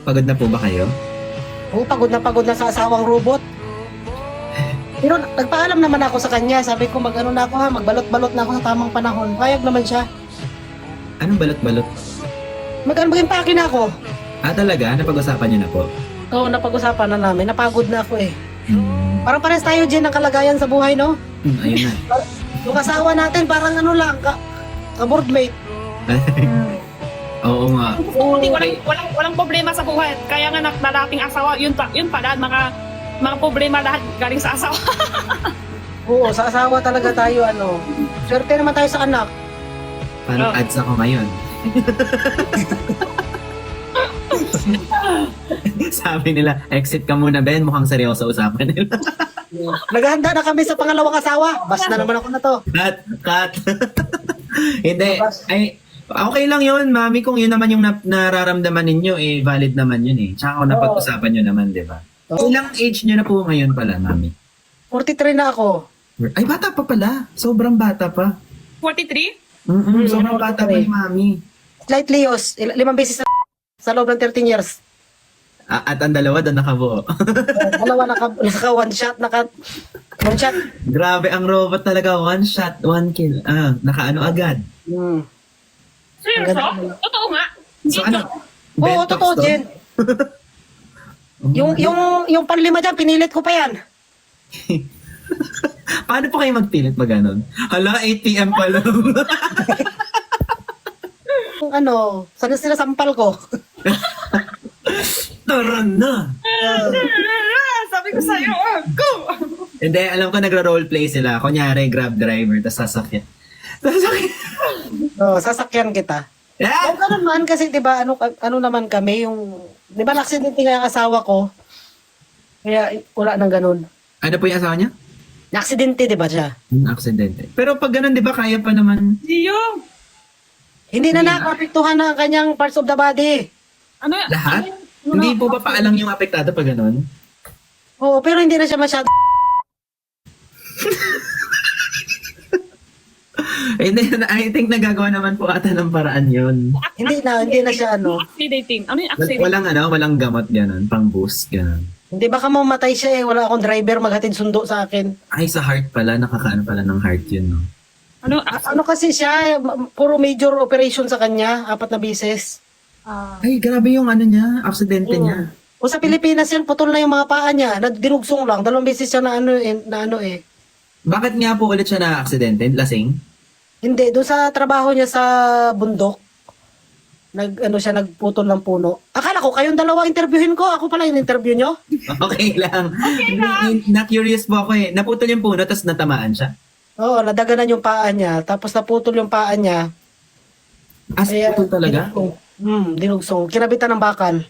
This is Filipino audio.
Pagod na po ba kayo? Oo, pagod na sa asawang robot. Pero nagpaalam naman ako sa kanya. Sabi ko mag-ano na ako ha, magbalot-balot na ako sa tamang panahon. Payag naman siya. Anong balot-balot? Mag-ano mag-impake na ako. Ah, talaga? Napag-usapan niyo na po? Oo, napag-usapan na namin. Napagod na ako eh. Hmm. Parang pares tayo dyan ng kalagayan sa buhay, no? Ayun na. Yung asawa natin, parang ano lang, ka-boardmate. Oo nga. Hindi, walang problema sa buhay. Kaya nga na dating asawa, yun pala, mga problema lahat galing sa asawa. Oo, sa asawa talaga tayo, ano. Swerte naman tayo sa anak. Parang Oh. ads ako ngayon. Sabi nila, exit ka muna, Ben. Mukhang seryoso usapan nila. Naghahanda na kami sa pangalawang asawa. Bas na naman ako na to. Cut. Hindi. Ay, okay lang yun, mami. Kung yun naman yung nararamdaman ninyo, eh, valid naman yun eh. Tsaka kung napag-usapan nyo naman, di ba? Oo. Ilang age nyo na po ngayon pala, mami? 43 na ako. Ay, bata pa pala. Sobrang bata pa. 43? Sobrang bata pa ni mami. Slightly, 5 beses sa loob ng 13 years. At ang dalawa doon nakabuo. Dalawa naka one shot, one shot. Grabe, ang robot talaga. One shot, one kill. Nakaano agad. Hmm. Seryoso? Totoo nga. So ano? Oo, Bentox totoo, to? Jen. Yung panlima dyan, pinilit ko pa yan. Paano po kayo magpilit pag ganun? Hala, 8 p.m. pa lang. Yung ano, sana sila sampal ko. Tara na. Sabi ko sa'yo, go! Hindi, alam ko nagra-roleplay sila. Kunyari, grab driver, tapos sasakyan. Sasakyan kita. Yeah! Oo, ganun man kasi 'di ba ano naman kami yung 'di ba aksidente nga yung asawa ko. Kaya wala nang ganun. Ano po yung asawa niya? Aksidente 'di ba siya? Aksidente. Pero pag ganun, di ba, kaya pa naman. Diyo! Hindi na nakapektuhan ng kanyang parts of the body. Ano yan? Lahat? Hindi po ba paalang yung apektado pag ganun? Oo, pero hindi na siya masyado. Hindi, I think nagagawa naman po ata ng paraan yun. Hindi na siya ano. Activating. Ano yung activating? Walang gamot ganun, pang boost ganun. Hindi baka mamatay siya eh, wala akong driver maghatid sundo sa akin. Ay, sa heart pala, nakakaano pala ng heart yun, no? Ano? Ano kasi siya, puro major operation sa kanya, 4 na beses. Ay, grabe yung ano niya, aksidente niya. O sa Pilipinas yan, putol na yung mga paa niya, dinugsong lang, 2 beses siya na ano eh. Bakit nga po ulit siya na aksidente? Lasing? Hindi, doon sa trabaho niya sa bundok, nagputol ng puno. Akala ko kayong dalawa interviewin ko, ako pala yung interview nyo. Okay lang. Na-curious po ako eh. Naputol yung puno, tapos natamaan siya. Oo, nadaganan yung paa niya, tapos naputol yung paa niya. As putol talaga? Dinugsong. Dinugsong. Kinabitan ng bakal.